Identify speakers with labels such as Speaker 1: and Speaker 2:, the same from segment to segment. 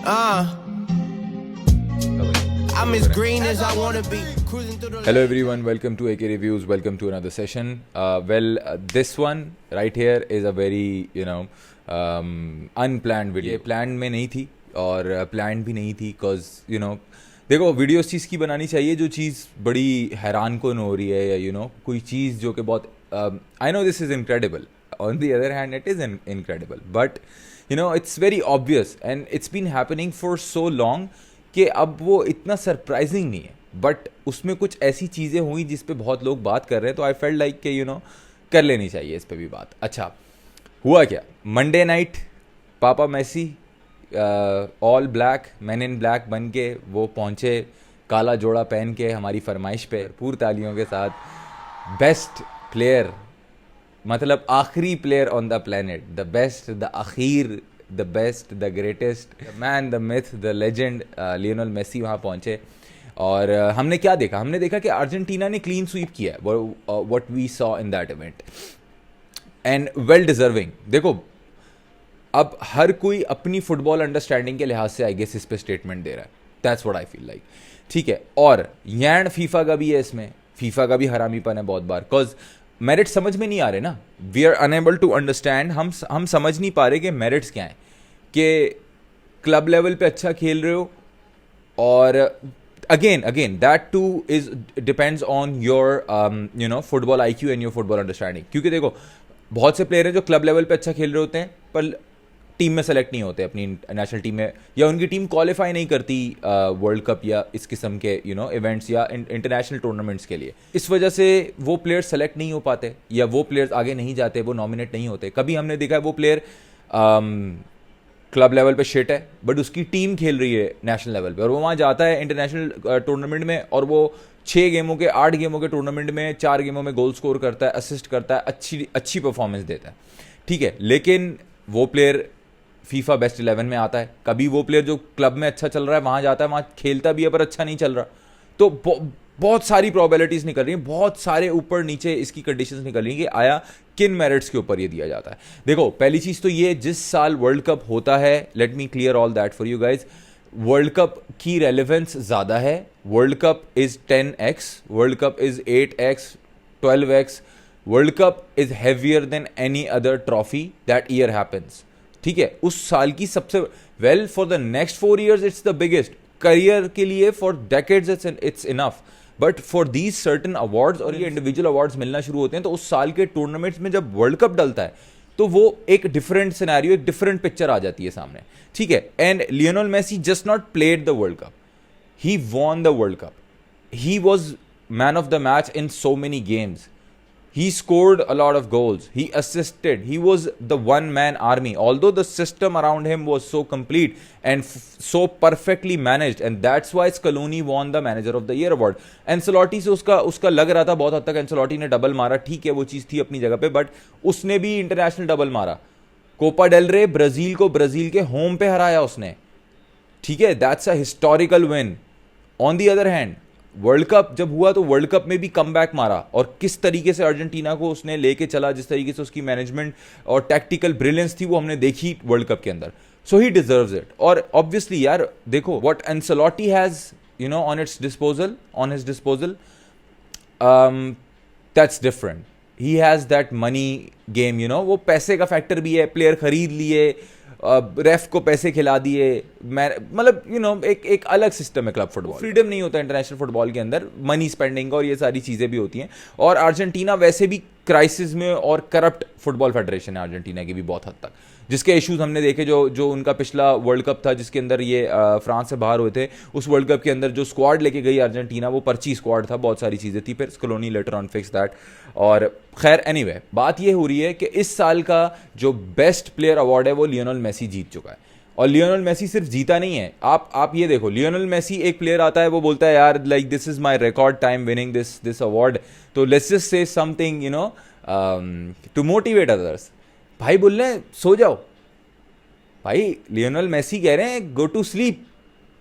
Speaker 1: I'm as green as I want to be. Cruising through the.
Speaker 2: Hello everyone, welcome to AK Reviews, welcome to another session. This one right here is a very, unplanned video. ये planned में नहीं थी और planned भी नहीं थी cause, देखो video उस चीज़ की बनानी चाहिए जो चीज़ बड़ी हैरान कौन हो रही है या कोई चीज़ जो कि बहुत I know this is incredible, on the other hand it is incredible, but it's very obvious and it's been happening for so long कि अब वो इतना सरप्राइजिंग नहीं है, बट उसमें कुछ ऐसी चीज़ें हुई जिस पे बहुत लोग बात कर रहे हैं, तो आई फेल्ट लाइक कि कर लेनी चाहिए इस पे भी बात. अच्छा, हुआ क्या? मंडे नाइट पापा Messi all black, man in black बन के वो पहुँचे, काला जोड़ा पहन के हमारी फरमाइश पे पूरी तालियों के साथ. बेस्ट प्लेयर, मतलब आखिरी player on the planet, the best, the आखिर, the best, the greatest, the man, the myth, the legend Lionel Messi वहाँ पहुँचे. और हमने क्या देखा? हमने देखा कि अर्जेंटीना ने क्लीन स्वीप किया है, what we saw in that event, and well deserving. देखो, अब हर कोई अपनी फुटबॉल अंडरस्टैंडिंग के लिहाज से आई गेस इस पे स्टेटमेंट दे रहा है. That's what I feel like. ठीक है, और यैंड फीफा का भी है इसमें, फीफा का भी हरामीपन है बहुत बार, बिकॉज मेरिट समझ में नहीं आ रहे ना. We are unable to understand, हम समझ नहीं पा रहे कि मेरिट्स क्या हैं, कि क्लब लेवल पे अच्छा खेल रहे हो, और again that two is depends on your football IQ and your football understanding. क्योंकि देखो, बहुत से प्लेयर हैं जो क्लब लेवल पे अच्छा खेल रहे होते हैं पर टीम में सेलेक्ट नहीं होते, अपनी नेशनल टीम में, या उनकी टीम क्वालिफाई नहीं करती वर्ल्ड कप या इस किस्म के इवेंट्स या इंटरनेशनल टूर्नामेंट्स के लिए. इस वजह से वो प्लेयर्स सेलेक्ट नहीं हो पाते, या वो प्लेयर्स आगे नहीं जाते, वो नॉमिनेट नहीं होते. कभी हमने देखा है वो प्लेयर क्लब लेवल पे शिट है बट उसकी टीम खेल रही है नेशनल लेवल पे, और वो वहाँ जाता है इंटरनेशनल टूर्नामेंट में, और वो 6 गेमों के 8 गेमों के टूर्नामेंट में 4 गेमों में गोल स्कोर करता है, असिस्ट करता है, अच्छी परफॉर्मेंस देता है. ठीक है, लेकिन वो प्लेयर फीफा बेस्ट 11 में आता है. कभी वो प्लेयर जो क्लब में अच्छा चल रहा है वहाँ जाता है, वहाँ खेलता भी है पर अच्छा नहीं चल रहा. तो बहुत सारी प्रोबेबिलिटीज निकल रही हैं, बहुत सारे ऊपर नीचे इसकी कंडीशंस निकल रही हैं कि आया किन मेरिट्स के ऊपर ये दिया जाता है. देखो, पहली चीज़ तो ये, जिस साल वर्ल्ड कप होता है, let me clear all that for you guys, world cup की रेलिवेंस ज़्यादा है. World cup is 10x, world cup is 8x, 12x. World cup is heavier than any other trophy that year happens. ठीक है, उस साल की सबसे well for the next 4 years it's the biggest. Career के लिए for decades it's enough, but for these certain awards, और ये इंडिविजुअल अवार्ड्स मिलना शुरू होते हैं तो उस साल के टूर्नामेंट्स में जब वर्ल्ड कप डलता है तो वो एक डिफरेंट सिनेरियो, एक डिफरेंट पिक्चर आ जाती है सामने. ठीक है, and Lionel Messi just not played the world cup, he won the world cup. He was man of the match in so many games. He scored a lot of goals. He assisted. He was the one-man army. Although the system around him was so complete and so perfectly managed, and that's why Scaloni won the Manager of the Year award. Ancelotti से उसका लग रहा था बहुत हद तक, Ancelotti ने double मारा, ठीक है वो चीज़ थी अपनी जगह पे, बट उसने भी इंटरनेशनल डबल मारा. कोपा डेल रे ब्राज़ील को ब्राज़ील के होम पे हराया उसने. ठीक है, that's a historical win. On the other hand, world cup जब हुआ तो वर्ल्ड कप में भी कमबैक मारा, और किस तरीके से अर्जेंटीना को उसने लेके चला, जिस तरीके से उसकी मैनेजमेंट और टैक्टिकल ब्रिलियंस थी वो हमने देखी वर्ल्ड कप के अंदर. सो ही डिजर्व्स इट. और ऑब्वियसली यार देखो, what Ancelotti has on his disposal, that's different. He has that money game, वो पैसे का फैक्टर भी है. प्लेयर खरीद लिए, रेफ को पैसे खिला दिए, मतलब एक अलग सिस्टम है क्लब फुटबॉल. फ्रीडम नहीं होता इंटरनेशनल फुटबॉल के अंदर, मनी स्पेंडिंग और ये सारी चीज़ें भी होती हैं. और अर्जेंटीना वैसे भी क्राइसिस में, और करप्ट फुटबॉल फेडरेशन है अर्जेंटीना की भी बहुत हद तक, जिसके इश्यूज हमने देखे. जो उनका पिछला वर्ल्ड कप था जिसके अंदर ये फ्रांस से बाहर हुए थे, उस वर्ल्ड कप के अंदर जो स्क्वाड लेके गई अर्जेंटीना, वो पर्ची स्क्वाड था, बहुत सारी चीज़ें थी. फिर स्कलोनी लेटर ऑन फिक्स दैट. और खैर एनीवे, बात ये हो रही है कि इस साल का जो बेस्ट प्लेयर अवार्ड है वो लियोनेल मेसी जीत चुका है. और लियोनेल मेसी सिर्फ जीता नहीं है, आप ये देखो, लियोनेल मेसी एक प्लेयर आता है, वो बोलता है यार like this is my record time winning this award, तो let's just say something to motivate others. भाई बोल रहे हैं सो जाओ. भाई लियोनेल मेसी कह रहे हैं गो टू स्लीप,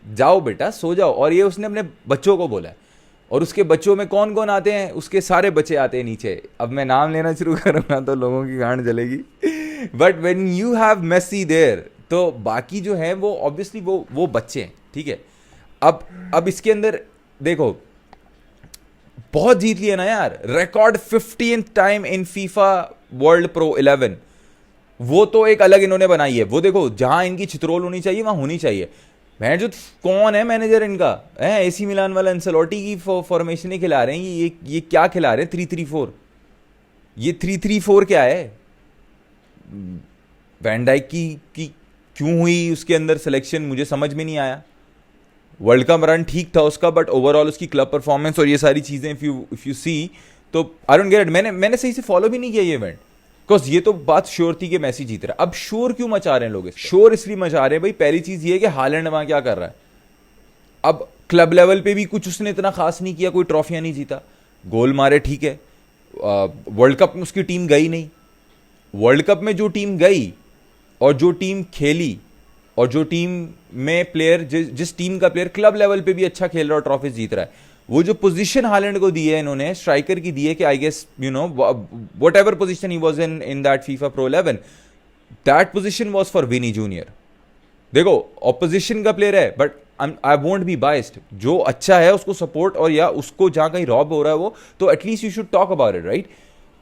Speaker 2: जाओ बेटा सो जाओ. और ये उसने अपने बच्चों को बोला है, और उसके बच्चों में कौन कौन आते हैं, उसके सारे बच्चे आते हैं नीचे. अब मैं नाम लेना शुरू करूँगा तो लोगों की गांड जलेगी, but when you have Messi there, तो बाकी जो है वो ऑब्वियसली वो बच्चे हैं, ठीक है। अब इसके अंदर देखो, बहुत जीत लिया ना यार, record 15th time in FIFA world pro 11, वो तो एक अलग इन्होंने बनाई है। वो देखो, जहां इनकी छितरोल होनी चाहिए वहां होनी चाहिए। मैं जो कौन है मैनेजर इनका है, एसी मिलान वाला एंसेलोटी की फॉर्मेशन ही खिला रहे हैं। ये क्या खिला रहे हैं? 3-3-4। ये 3-3-4 क्या है? वैन डाइक की क्यों हुई उसके अंदर सिलेक्शन, मुझे समझ में नहीं आया। वर्ल्ड कप रन ठीक था उसका, बट ओवरऑल उसकी क्लब परफॉर्मेंस और ये सारी चीजें इफ यू सी, तो आई डोंट गेट इट। मैंने सही से फॉलो भी नहीं किया ये इवेंट, बिकॉज ये तो बात श्योर थी कि मैसी जीत रहा है। अब शोर क्यों मचा रहे हैं लोग? शोर इसलिए मचा रहे हैं भाई, पहली चीज ये है कि हालैंड वहां क्या कर रहा है। अब क्लब लेवल पे भी कुछ उसने इतना खास नहीं किया, कोई ट्रॉफियां नहीं जीता, गोल मारे ठीक है। वर्ल्ड कप में उसकी टीम गई नहीं। वर्ल्ड कप में जो टीम गई और जो टीम खेली और जो टीम में प्लेयर, जिस टीम का प्लेयर क्लब लेवल पे भी अच्छा खेल रहा है और ट्रॉफी जीत रहा है, वो जो पोजीशन हालैंड को दी है इन्होंने, स्ट्राइकर की दी है, कि I guess you know whatever position he was in that FIFA Pro 11, that position was for Vini Junior. देखो, ऑपोजिशन का प्लेयर है, but I won't be biased. जो अच्छा है उसको सपोर्ट, और या उसको जहां कहीं रॉब हो रहा है वो, तो at least you should talk about it, right.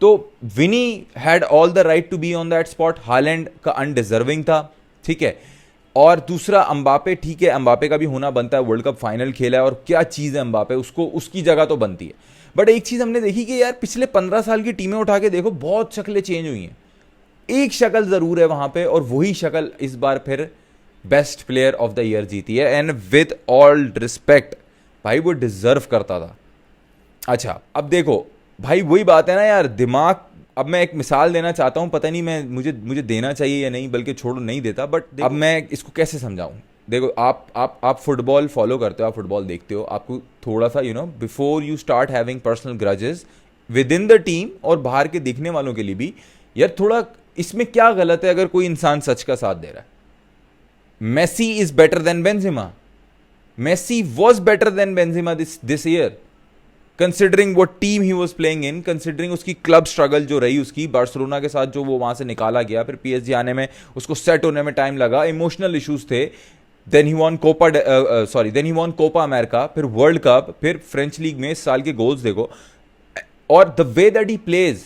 Speaker 2: तो Vini had all the right to be on that spot. Haaland का अनडिजर्विंग था, ठीक है। और दूसरा अंबापे, ठीक है, अंबापे का भी होना बनता है, वर्ल्ड कप फाइनल खेला है, और क्या चीज़ है अंबापे, उसको उसकी जगह तो बनती है। बट एक चीज़ हमने देखी कि यार पिछले 15 साल की टीमें उठा के देखो, बहुत शक्लें चेंज हुई हैं। एक शक्ल ज़रूर है वहाँ पे, और वही शक्ल इस बार फिर best player of the year जीती है। एंड विद ऑल रिस्पेक्ट भाई, वो डिजर्व करता था। अच्छा, अब देखो भाई, वही बात है ना यार, दिमाग। अब मैं एक मिसाल देना चाहता हूँ, पता नहीं मैं मुझे देना चाहिए या नहीं, बल्कि छोड़ो, नहीं देता। बट अब मैं इसको कैसे समझाऊँ? देखो, आप फुटबॉल फॉलो करते हो, आप फुटबॉल देखते हो, आपको थोड़ा सा before you start having personal grudges with in the team और बाहर के देखने वालों के लिए भी, यार थोड़ा इसमें क्या गलत है अगर कोई इंसान सच का साथ दे रहा है? Messi is better than Benzema. Messi was better than Benzema this year, considering वो टीम ही वॉज प्लेइंग इन, कंसिडरिंग उसकी क्लब स्ट्रगल जो रही उसकी बार्सिलोना के साथ, जो वो वहां से निकाला गया, फिर पीएसजी आने में उसको सेट होने में टाइम लगा, इमोशनल इश्यूज थे। Then he won Copa America, फिर वर्ल्ड कप, फिर फ्रेंच लीग में इस साल के गोल्स देखो, और the way that he plays.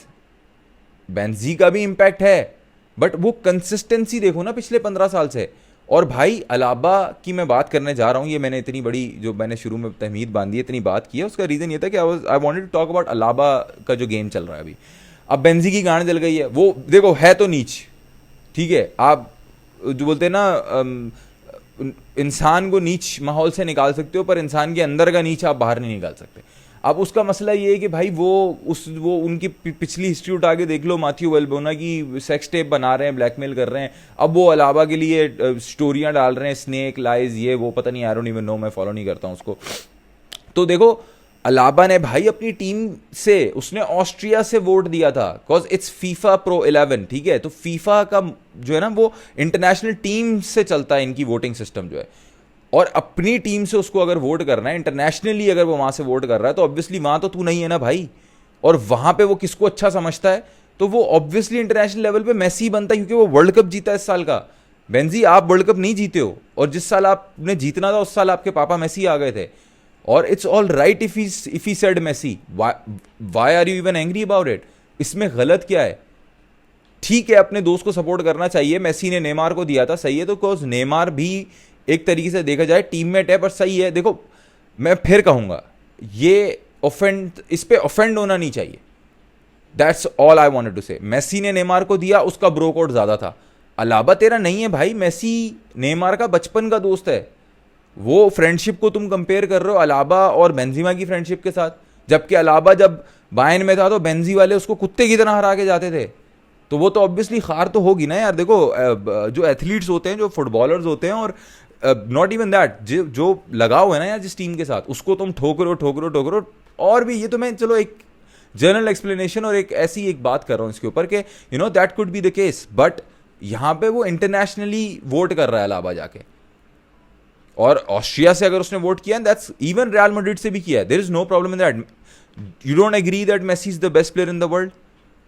Speaker 2: बेंजी का भी इंपैक्ट है, बट वो कंसिस्टेंसी देखो ना पिछले 15 साल से। और भाई, अलाबा की मैं बात करने जा रहा हूँ, ये मैंने इतनी बड़ी, जो मैंने शुरू में तहमीद बांधी है, इतनी बात की है, उसका रीज़न ये था कि I wanted to talk about Alaba का जो गेम चल रहा है अभी। अब बेंजी की गांड जल गई है, वो देखो है तो नीच, ठीक है। आप जो बोलते हैं ना, इंसान को नीच माहौल से निकाल सकते हो, पर इंसान के अंदर का नीच आप बाहर नहीं निकाल सकते। अब उसका मसला ये है कि भाई वो उनकी पिछली हिस्ट्री उठा के देख लो, माथ्यू वेल्बोना की सेक्स टेप बना रहे हैं, ब्लैकमेल कर रहे हैं। अब वो अलाबा के लिए स्टोरियां डाल रहे हैं, स्नेक लाइज, ये वो, पता नहीं, आई डोंट इवन नो, मैं फॉलो नहीं करता हूं उसको। तो देखो, अलाबा ने भाई अपनी टीम से, उसने ऑस्ट्रिया से वोट दिया था, बिकॉज इट्स फीफा प्रो 11, ठीक है। तो फीफा का जो है ना, वो इंटरनेशनल टीम से चलता है इनकी वोटिंग सिस्टम जो है, और अपनी टीम से उसको अगर वोट करना है, इंटरनेशनली अगर वो वहां से वोट कर रहा है, तो ऑब्वियसली वहां तो तू नहीं है ना भाई। और वहां पे वो किसको अच्छा समझता है, तो वो ऑब्वियसली इंटरनेशनल लेवल पे मेसी बनता है, क्योंकि वो वर्ल्ड कप जीता है इस साल का। बेंजी, आप वर्ल्ड कप नहीं जीते हो, और जिस साल आपने जीतना था उस साल आपके पापा मेसी आ गए थे। और it's all right if he said Messi, why are you even angry about it? इसमें गलत क्या है? ठीक है, अपने दोस्त को सपोर्ट करना चाहिए। मेसी ने नेमार को दिया था, सही है, तो बिकॉज नेमार भी एक तरीके से देखा जाए टीममेट है, पर सही है। देखो, मैं फिर कहूंगा, ये इस पे ऑफेंड होना नहीं चाहिए। That's all I wanted to say. Messi ने नेमार को दिया, उसका ब्रो कोड ज्यादा था। अलाबा तेरा नहीं है भाई, मेसी नेमार का बचपन का दोस्त है। वो फ्रेंडशिप को तुम कंपेयर कर रहे हो अलाबा और बेंजीमा की फ्रेंडशिप के साथ, जबकि अलाबा जब बायर्न में था तो बेंजी वाले उसको कुत्ते की तरह हरा के जाते थे। तो वो तो ऑब्वियसली खार तो होगी ना यार। देखो, जो एथलीट्स होते हैं, जो फुटबॉलर्स होते हैं, और नॉट इवन दैट, जो लगाव है ना यार जिस टीम के साथ, उसको तुम ठोकरो। और भी ये तो मैं, चलो, एक जनरल एक्सप्लेनेशन और एक ऐसी एक बात कर रहा हूं इसके ऊपर कि that could be the case, but यहां पे वो इंटरनेशनली वोट कर रहा है अलाबा जाके, और ऑस्ट्रिया से अगर उसने वोट किया, दैट्स इवन रियल मैड्रिड से भी किया है, there is no problem in that. You don't agree that Messi is the best player in the world,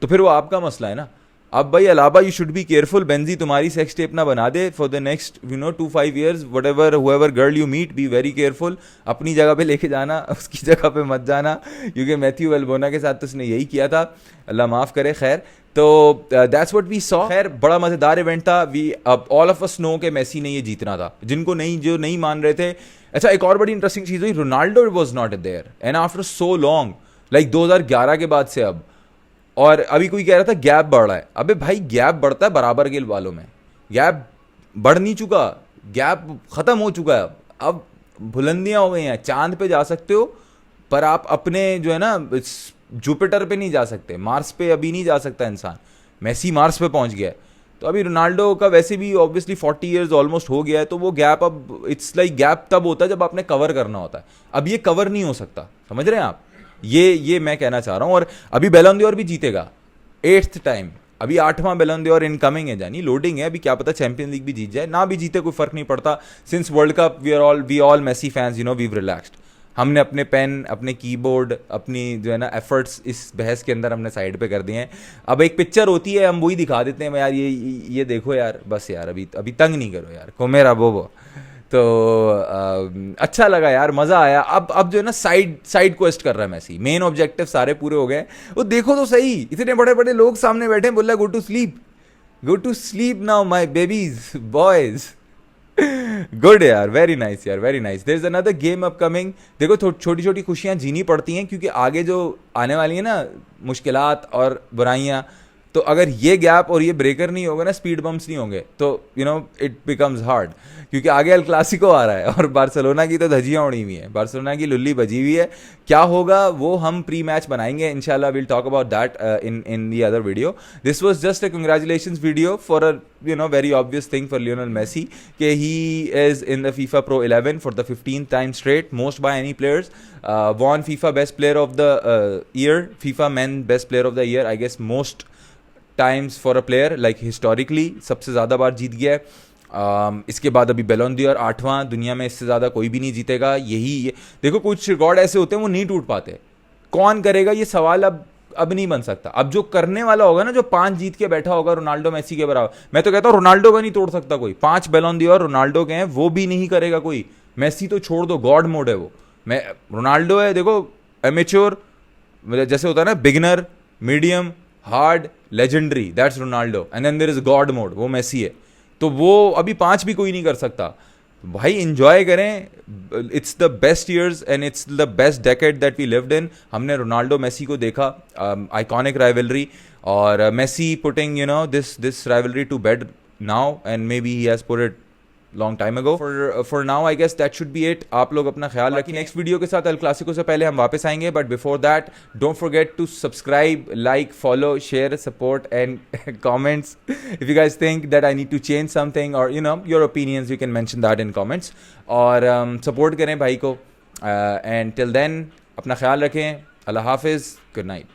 Speaker 2: तो फिर वो आपका मसला है ना। अब भाई Alaba you should be careful, Benji तुम्हारी सेक्स टेप ना बना दे for the next 2-5 years, whatever whoever girl you meet, be very careful, अपनी जगह पे लेके जाना, उसकी जगह पे मत जाना, क्योंकि मैथ्यू वेल्बोना के साथ तो उसने यही किया था, अल्लाह माफ़ करे। खैर तो दैट्स व्हाट वी सॉ। खैर बड़ा मज़ेदार इवेंट था। We all of us know के मेसी ने ये जीतना था, जिनको जो नहीं मान रहे थे। अच्छा, एक और बड़ी इंटरेस्टिंग चीज़ हुई, Ronaldo was not there and after so long, like 2011 के बाद से अब। और अभी कोई कह रहा था गैप बढ़ रहा है, अबे भाई गैप बढ़ता है बराबर के वालों में, गैप बढ़ नहीं चुका, गैप ख़त्म हो चुका है। अब बुलंदियाँ हो गई हैं, चांद पे जा सकते हो पर आप अपने जो है ना जुपिटर पे नहीं जा सकते, मार्स पे अभी नहीं जा सकता इंसान। मेसी मार्स पे पहुंच गया है, तो अभी रोनाल्डो का वैसे भी ऑब्वियसली 40 years ऑलमोस्ट हो गया है, तो वो गैप अब इट्स लाइक गैप तब होता है जब आपने कवर करना होता है, अब ये कवर नहीं हो सकता, समझ रहे हैं आप? ये मैं कहना चाह रहा हूँ। और अभी बैलन d'Or भी जीतेगा 8th टाइम, अभी 8वां बैलन d'Or इनकमिंग है, जानी लोडिंग है, अभी क्या पता चैंपियन लीग भी जीत जाए, ना भी जीते कोई फर्क नहीं पड़ता। Since world cup we all Messi fans, we've relaxed. हमने अपने पेन, अपने कीबोर्ड, अपनी जो है ना एफर्ट्स इस बहस के अंदर हमने साइड पे कर दिए हैं। अब एक पिक्चर होती है, हम वही दिखा देते हैं यार, ये देखो यार, बस यार अभी तंग नहीं करो यार को मेरा वो। तो अच्छा लगा यार, मज़ा आया। अब जो है ना साइड क्वेस्ट कर रहा है मेसी, मेन ऑब्जेक्टिव सारे पूरे हो गए। वो देखो तो सही, इतने बड़े बड़े लोग सामने बैठे हैं, बोल रहा है go to sleep now my babies boys. Good यार, वेरी नाइस यार, very nice. There is another game upcoming. देखो छोटी छोटी खुशियां जीनी पड़ती हैं, क्योंकि आगे जो आने वाली है ना मुश्किलात और बुराइयां, तो अगर ये गैप और ये ब्रेकर नहीं होगा ना, स्पीड बम्प्स नहीं होंगे, तो इट बिकम्स हार्ड। क्योंकि आगे अल क्लासिको आ रहा है और बार्सिलोना की तो धजियां उड़ी हुई हैं, बार्सिलोना की लुल्ली बजी हुई है। क्या होगा वो हम प्री मैच बनाएंगे इंशाल्लाह, will talk about that in the other video. This was just a congratulations video for a very obvious thing for Lionel Messi, कि he is in the FIFA Pro 11 for the 15th time straight, most by any players, won FIFA Best Player of the Year, FIFA Men Best Player of the Year, I guess most times for a player, like historically सबसे ज़्यादा बार जीत गया है। इसके बाद अभी बैलन d'Or 8वां, दुनिया में इससे ज़्यादा कोई भी नहीं जीतेगा। यही देखो कुछ रिकॉर्ड ऐसे होते हैं वो नहीं टूट पाते, कौन करेगा ये सवाल अब नहीं बन सकता। अब जो करने वाला होगा ना, जो 5 जीत के बैठा होगा रोनाल्डो मेसी के बराबर, मैं तो कहता हूँ रोनाल्डो का नहीं तोड़ सकता कोई। 5 बैलन d'Or रोनाल्डो के हैं, वो भी नहीं करेगा कोई। मेसी तो छोड़ दो, गॉड मोड है वो। रोनाल्डो है, देखो एमेच्योर, जैसे होता है ना beginner, medium, hard, legendary, that's Ronaldo, and then there is god mode, वो मेसी है। तो वो अभी 5 भी कोई नहीं कर सकता। भाई इंजॉय करें, it's the best years and it's the best decade that we lived in. हमने रोनाल्डो मेसी को देखा, आइकॉनिक राइवलरी, और Messi putting this rivalry to bed now, and maybe he has put it long time ago. For now I guess that should be it. आप लोग अपना ख्याल रखिए। Next video के साथ अल क्लासिको से पहले हम वापस आएंगे, but before that don't forget to subscribe, like, follow, share, support and comments. If you guys think that I need to change something और your opinions, you can mention that in comments. और support करें भाई को, and till then अपना ख्याल रखें। अल्लाह हाफिज़, good night.